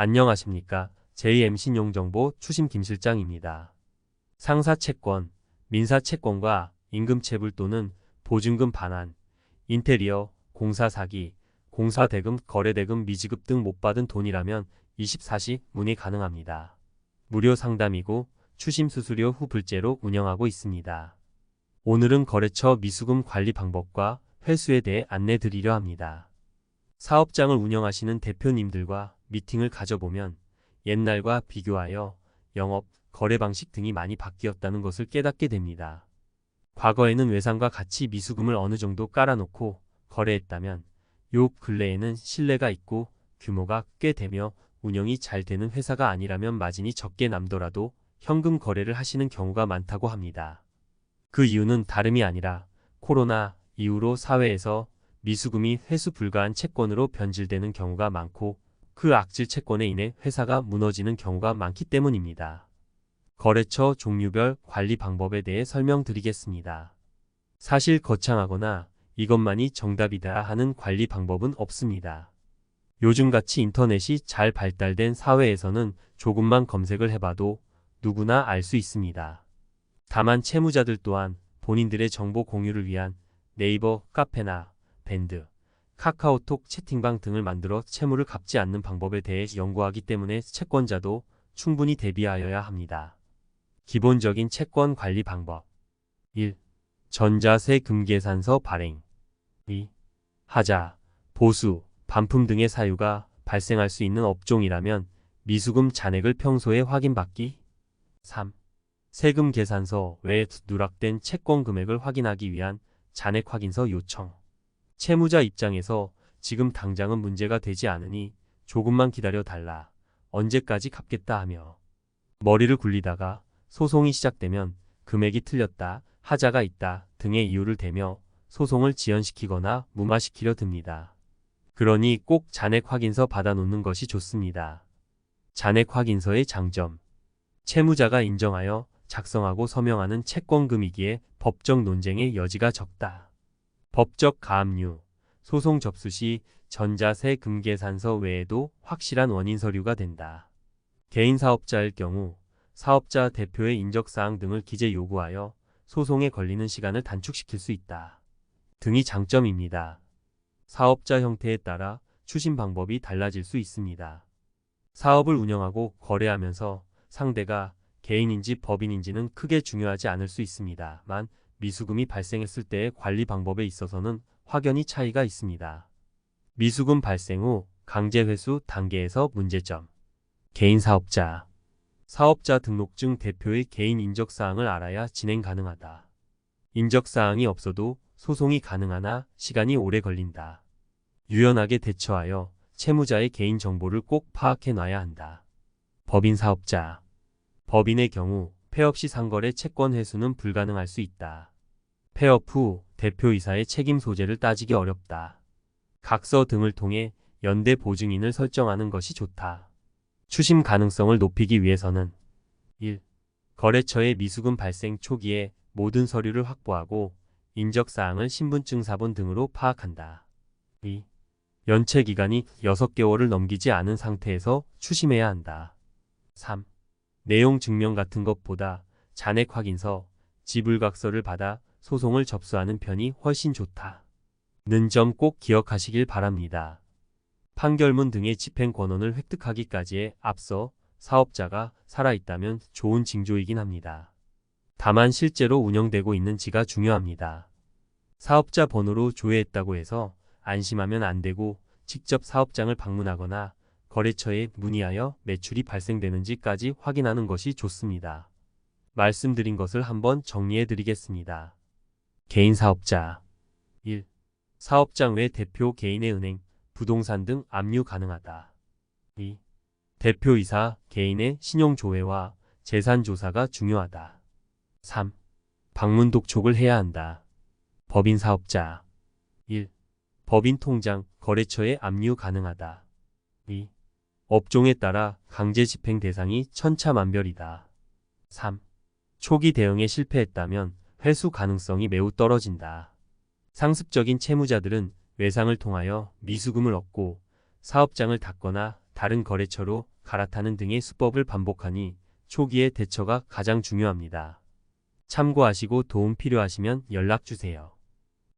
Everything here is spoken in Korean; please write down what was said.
안녕하십니까. JM신용정보 추심 김실장입니다. 상사채권, 민사채권과 임금체불 또는 보증금 반환, 인테리어, 공사사기, 공사대금, 거래대금, 미지급 등 못 받은 돈이라면 24시 문의 가능합니다. 무료 상담이고 추심수수료 후 불제로 운영하고 있습니다. 오늘은 거래처 미수금 관리 방법과 회수에 대해 안내 드리려 합니다. 사업장을 운영하시는 대표님들과 미팅을 가져보면 옛날과 비교하여 영업, 거래 방식 등이 많이 바뀌었다는 것을 깨닫게 됩니다. 과거에는 외상과 같이 미수금을 어느 정도 깔아놓고 거래했다면 요 근래에는 신뢰가 있고 규모가 꽤 되며 운영이 잘 되는 회사가 아니라면 마진이 적게 남더라도 현금 거래를 하시는 경우가 많다고 합니다. 그 이유는 다름이 아니라 코로나 이후로 사회에서 미수금이 회수 불가한 채권으로 변질되는 경우가 많고 그 악질 채권에 인해 회사가 무너지는 경우가 많기 때문입니다. 거래처 종류별 관리 방법에 대해 설명드리겠습니다. 사실 거창하거나 이것만이 정답이다 하는 관리 방법은 없습니다. 요즘같이 인터넷이 잘 발달된 사회에서는 조금만 검색을 해봐도 누구나 알 수 있습니다. 다만 채무자들 또한 본인들의 정보 공유를 위한 네이버, 카페나 밴드, 카카오톡 채팅방 등을 만들어 채무를 갚지 않는 방법에 대해 연구하기 때문에 채권자도 충분히 대비하여야 합니다. 기본적인 채권 관리 방법 1. 전자세금계산서 발행 2. 하자, 보수, 반품 등의 사유가 발생할 수 있는 업종이라면 미수금 잔액을 평소에 확인받기 3. 세금계산서 외에 누락된 채권 금액을 확인하기 위한 잔액 확인서 요청 채무자 입장에서 지금 당장은 문제가 되지 않으니 조금만 기다려 달라, 언제까지 갚겠다 하며 머리를 굴리다가 소송이 시작되면 금액이 틀렸다, 하자가 있다 등의 이유를 대며 소송을 지연시키거나 무마시키려 듭니다. 그러니 꼭 잔액 확인서 받아놓는 것이 좋습니다. 잔액 확인서의 장점. 채무자가 인정하여 작성하고 서명하는 채권금이기에 법적 논쟁의 여지가 적다. 법적 가압류. 소송 접수 시 전자세금계산서 외에도 확실한 원인 서류가 된다. 개인 사업자일 경우 사업자 대표의 인적사항 등을 기재 요구하여 소송에 걸리는 시간을 단축시킬 수 있다. 등이 장점입니다. 사업자 형태에 따라 추심 방법이 달라질 수 있습니다. 사업을 운영하고 거래하면서 상대가 개인인지 법인인지는 크게 중요하지 않을 수 있습니다만 미수금이 발생했을 때의 관리 방법에 있어서는 확연히 차이가 있습니다. 미수금 발생 후 강제 회수 단계에서 문제점. 개인 사업자. 사업자 등록증 대표의 개인 인적사항을 알아야 진행 가능하다. 인적사항이 없어도 소송이 가능하나 시간이 오래 걸린다. 유연하게 대처하여 채무자의 개인 정보를 꼭 파악해 놔야 한다. 법인 사업자. 법인의 경우 폐업 시 상거래 채권 회수는 불가능할 수 있다. 폐업 후 대표이사의 책임 소재를 따지기 어렵다. 각서 등을 통해 연대 보증인을 설정하는 것이 좋다. 추심 가능성을 높이기 위해서는 1. 거래처의 미수금 발생 초기에 모든 서류를 확보하고 인적사항을 신분증 사본 등으로 파악한다. 2. 연체 기간이 6개월을 넘기지 않은 상태에서 추심해야 한다. 3. 내용 증명 같은 것보다 잔액 확인서, 지불각서를 받아 소송을 접수하는 편이 훨씬 좋다. 는 점 꼭 기억하시길 바랍니다. 판결문 등의 집행 권한을 획득하기까지에 앞서 사업자가 살아있다면 좋은 징조이긴 합니다. 다만 실제로 운영되고 있는지가 중요합니다. 사업자 번호로 조회했다고 해서 안심하면 안 되고 직접 사업장을 방문하거나 거래처에 문의하여 매출이 발생되는지까지 확인하는 것이 좋습니다. 말씀드린 것을 한번 정리해 드리겠습니다. 개인 사업자 1. 사업장 외 대표 개인의 은행, 부동산 등 압류 가능하다. 2. 대표이사 개인의 신용조회와 재산조사가 중요하다. 3. 방문 독촉을 해야 한다. 법인 사업자 1. 법인 통장, 거래처에 압류 가능하다. 2. 업종에 따라 강제 집행 대상이 천차만별이다. 3. 초기 대응에 실패했다면 회수 가능성이 매우 떨어진다. 상습적인 채무자들은 외상을 통하여 미수금을 얻고 사업장을 닫거나 다른 거래처로 갈아타는 등의 수법을 반복하니 초기의 대처가 가장 중요합니다. 참고하시고 도움 필요하시면 연락 주세요.